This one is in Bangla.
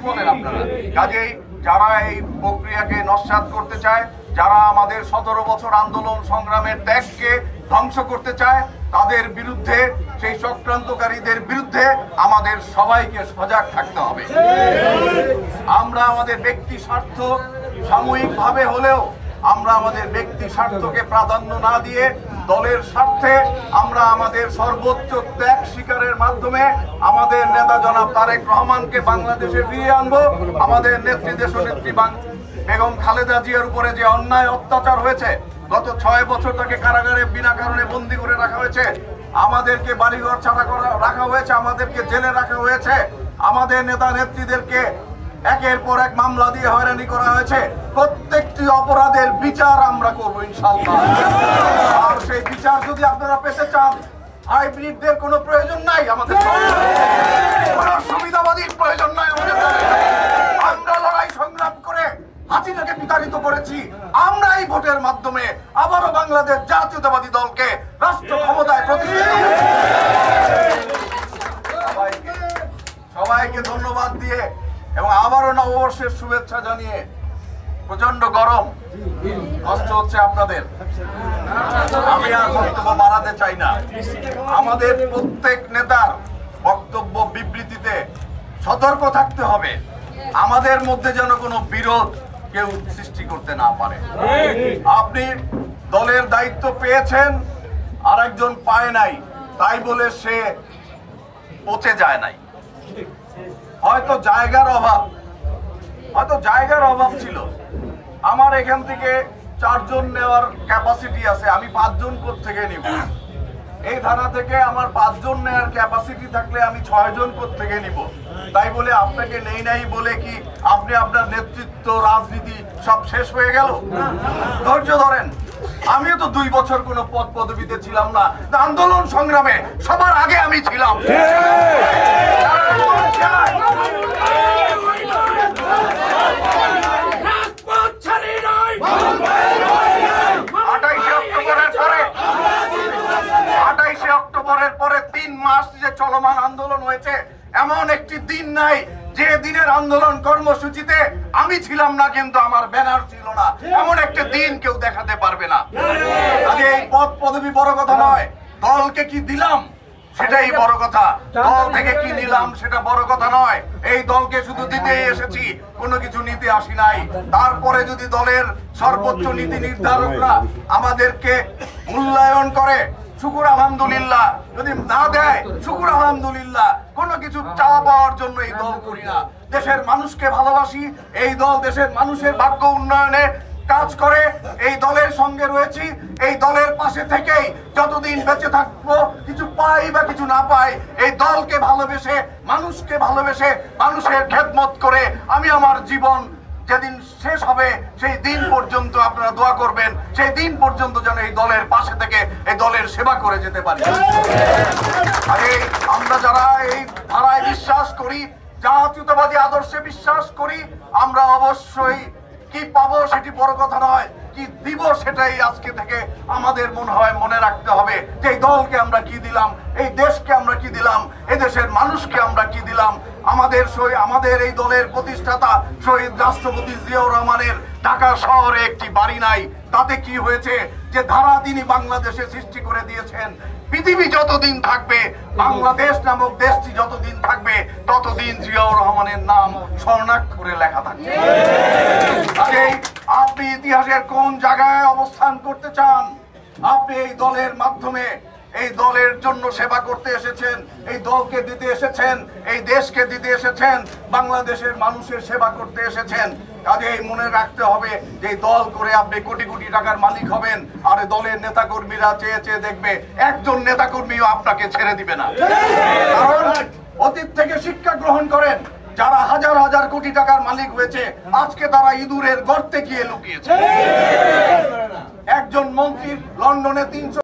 বলেন আপনারা? কাজেই যারা এই প্রক্রিয়াকে নস্যাৎ করতে চায়, যারা আমাদের 17 বছর আন্দোলন সংগ্রামের ত্যাগকে ধ্বংস করতে চায়, তাদের বিরুদ্ধে, সেই চক্রান্তকারীদের বিরুদ্ধে আমাদের সবাইকে সজাগ থাকতে হবে। আমরা আমাদের ব্যক্তি স্বার্থ সাময়িকভাবে হলেও আমরা আমাদের ব্যক্তি স্বার্থকে প্রাধান্য না দিয়ে দলের স্বার্থে আমরা আমাদের সর্বোচ্চ ত্যাগ স্বীকারের মাধ্যমে আমাদের নেতা জনাব তারেক রহমানকে বাংলাদেশে ফিরিয়ে আনবো। আমাদের নেত্রী দেশনেত্রী বেগম খালেদা জিয়ার উপরে যে অন্যায় অত্যাচার হয়েছে, গত 6 বছর তাকে কারাগারে বিনা কারণে বন্দী করে রাখা হয়েছে, আমাদেরকে বাড়িঘর ছাড়া রাখা হয়েছে, আমাদেরকে জেলে রাখা হয়েছে, আমাদের নেতা নেত্রীদেরকে একের পর এক মামলা দিয়ে হয়রানি করা হয়েছে। প্রত্যেকটি অপরাধের বিচার আমরা করবো ইনশাআল্লাহ। আর সেই বিচার যদি আপনারা পেতে চান, হাইব্রিডদের কোনো প্রয়োজন নাই, আমাদের কোনো সুবিধাবাদীর প্রয়োজন নাই। আমাদের আমরা লড়াই সংগ্রাম করে হাসিনাকে বিতাড়িত করেছি। আমরা এই ভোটের মাধ্যমে আবারও বাংলাদেশ জাতীয়তাবাদী দলকে রাষ্ট্র ক্ষমতায় প্রতিষ্ঠিত সবাইকে ধন্যবাদ দিয়ে এবং আবারও নববর্ষের শুভেচ্ছা জানিয়ে, প্রচন্ড গরম, কষ্ট হচ্ছে আপনাদের, আমি আর বক্তব্য বাড়াতে চাই না। আমাদের প্রত্যেক নেতার বক্তব্য বিবৃতিতে সতর্ক থাকতে হবে, আমাদের মধ্যে যেন কোনো বিরোধ কেউ সৃষ্টি করতে না পারে। আপনি দলের দায়িত্ব পেয়েছেন, আর একজন পায় নাই, তাই বলে সে পচে যায় নাই। হয়তো জায়গার অভাব ছিল। আমার এখান থেকে 4 জন নেওয়ার ক্যাপাসিটি আছে, আমি 5 জন কোত্থেকে নিব? এই ধারা থেকে আমার 5 জন নেওয়ার ক্যাপাসিটি থাকলে আমি 6 জন কোত্থেকে নিব? তাই বলে আপনাকে নেই নাই বলে কি আপনি আপনার নেতৃত্ব, রাজনীতি সব শেষ হয়ে গেল? ধৈর্য ধরেন। আমিও তো 2 বছর কোনো পদ পদবিতে ছিলাম না, আন্দোলন সংগ্রামে সবার আগে আমি ছিলাম। 28 অক্টোবরের পরে 3 মাস যে চলমান আন্দোলন হয়েছে, এমন একটি দিন নাই যে দিনের আন্দোলন কর্মসূচিতে আমি ছিলাম না, কিন্তু আমার ব্যানার ছিল না, এমন একটা দিন কেউ দেখাতে পারবে না। এই পদ পদবি বড় কথা নয়, দলকে কি দিলাম সেটাই বড় কথা। দল থেকে কি নিলাম সেটা বড় কথা নয়। এই দলকে শুধু দিতেই এসেছি, কোনো কিছু নিতে আসি নাই। তারপরে যদি দলের সর্বোচ্চ নীতি নির্ধারকরা আমাদেরকে মূল্যায়ন করে, শুকুর আলহামদুলিল্লাহ। যদি না দেয়, শুকুর আলহামদুলিল্লাহ। কোনো কিছু চাওয়া পাওয়ার জন্য এই দল করি না। দেশের মানুষকে ভালোবাসি, এই দল দেশের মানুষের ভাগ্য উন্নয়নে কাজ করে, এই দলের সঙ্গে রয়েছি। এই দলের পাশে থেকেই যতদিন বেঁচে থাকবো, কিছু পাই বা কিছু না পাই, এই দলকে ভালোবেসে, মানুষকে ভালোবেসে, মানুষের খেদমত করে আমি আমার জীবন যেদিন শেষ হবে সেই দিন পর্যন্ত আপনারা দোয়া করবেন, সেই দিন পর্যন্ত যেন এই দলের পাশে থেকে এই দলের সেবা করে যেতে পারি। আরে আমরা যারা এই ধারায় বিশ্বাস করি, জাতীয়তাবাদী আদর্শে বিশ্বাস করি, আমরা অবশ্যই কি পাবো সেটি বড় কথা নয়, কি দিব সেটাই আজকে থেকে আমাদের মনে রাখতে হবে। যে এই দলকে আমরা কি দিলাম, এই দেশকে আমরা কি দিলাম, এই দেশের মানুষকে আমরা কি দিলাম। আমাদের এই দলের প্রতিষ্ঠাতা শহীদ রাষ্ট্রপতি জিয়াউর রহমানের ঢাকা শহরে একটি বাড়ি নাই, তাতে কি হয়েছে? যে ধারা তিনি বাংলাদেশে সৃষ্টি করে দিয়েছেন। পৃথিবী যতদিন থাকবে, বাংলাদেশ নামক দেশটি যতদিন থাকবে, ততদিন জিয়াউর রহমানের নাম স্বর্ণাক্ষরে লেখা থাকবে। আপনি ইতিহাসের কোন জায়গায় অবস্থান করতে চান? আপনি এই দলের মাধ্যমে এই দলের জন্য সেবা করতে এসেছেন, এই দলকে দিতে এসেছেন, এই দেশকে দিতে এসেছেন, বাংলাদেশের মানুষের সেবা করতে এসেছেন। কাজেই মনে রাখতে হবে যে দল করে আপনি কোটি কোটি টাকার মালিক হবেন, আর দলের নেতাকর্মীরা চেয়ে চেয়ে দেখবে, একজন নেতাকর্মীও আপনাকে ছেড়ে দিবে না। কারণ অতীত থেকে শিক্ষা গ্রহণ করেন। যারা হাজার হাজার কোটি টাকার মালিক হয়েছে, আজকে তারা ইঁদুরের গর্তে গিয়ে লুকিয়েছে। একজন মন্ত্রী লন্ডনে 300